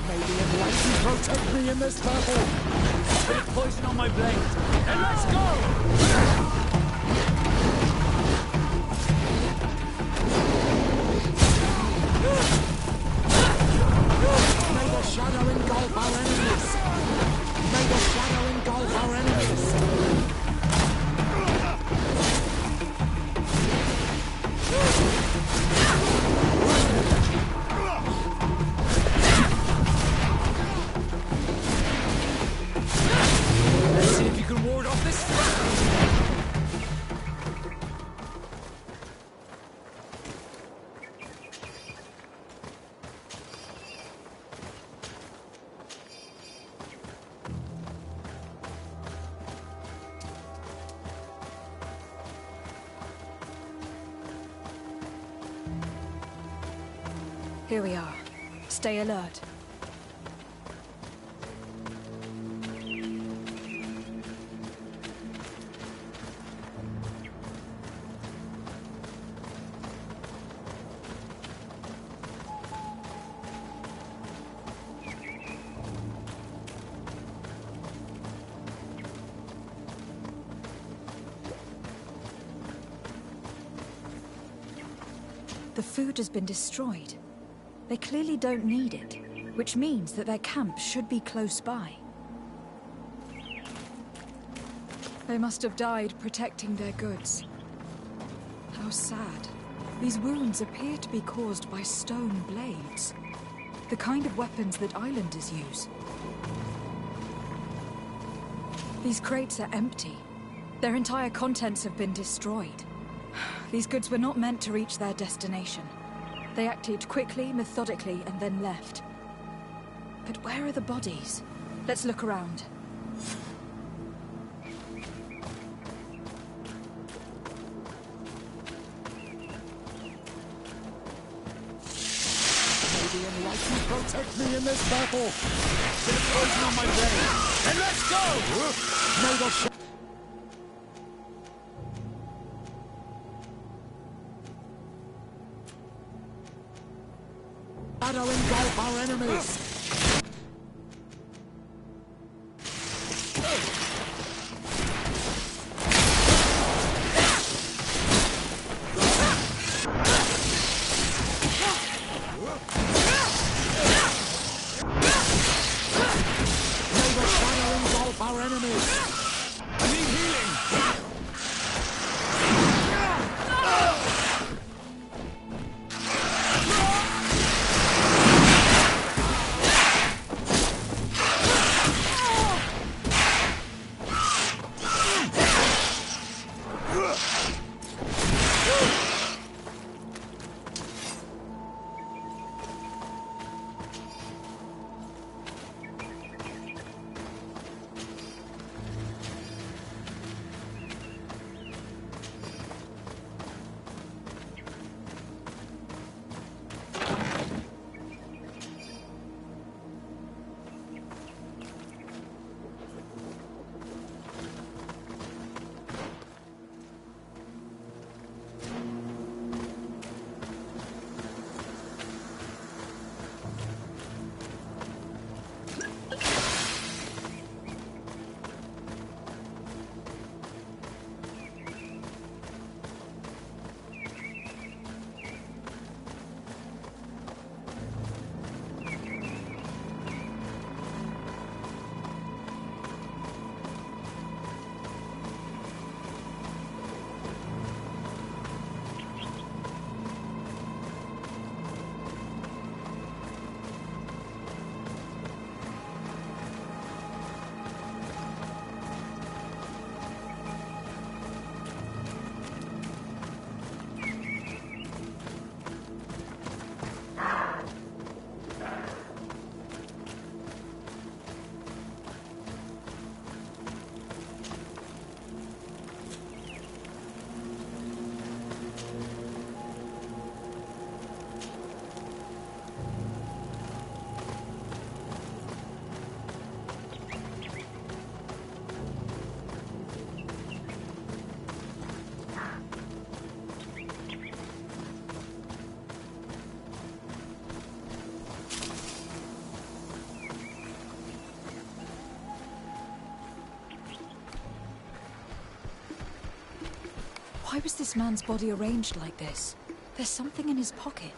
May the enlightened protect me in this battle. Bit of poison on my blade. Then let's go! May the shadow engulf our enemies. May the shadow engulf our enemies. Let's see if you can ward off this. Here we are. Stay alert. The food has been destroyed. They clearly don't need it, which means that their camp should be close by. They must have died protecting their goods. How sad. These wounds appear to be caused by stone blades, the kind of weapons that islanders use. These crates are empty. Their entire contents have been destroyed. These goods were not meant to reach their destination. They acted quickly, methodically, and then left. But where are the bodies? Let's look around. May the enlightened protect me in this battle. Bit of poison on my blade. Then let's go! May the shadow engulf our enemies. May the shadow engulf our enemies. I need healing! was this man's body arranged like this? There's something in his pocket.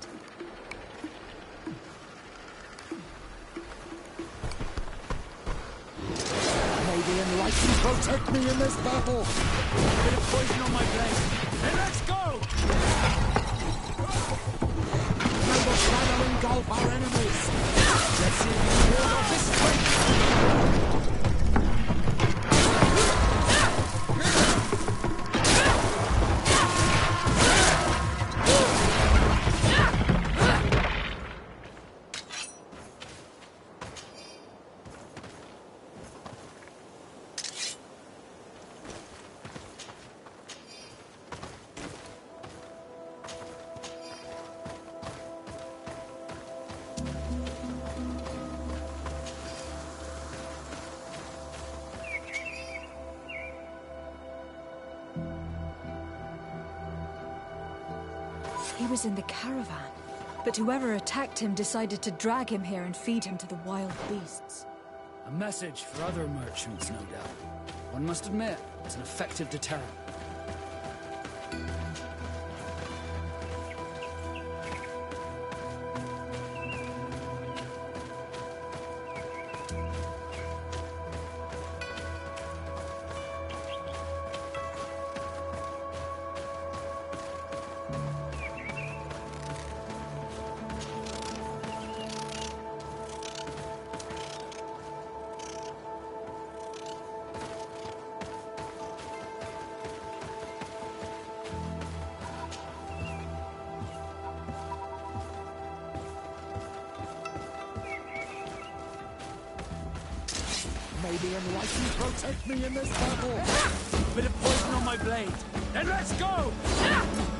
May the enlightened protect me in this battle! A bit of poison on my blade. Then let's go! May the shadow engulf our enemies! Let's see if we can ward off this strength! He was in the caravan, but whoever attacked him decided to drag him here and feed him to the wild beasts. A message for other merchants, no doubt. One must admit, it's an effective deterrent. May the enlightened protect me in this battle! Bit of poison on my blade. Then let's go!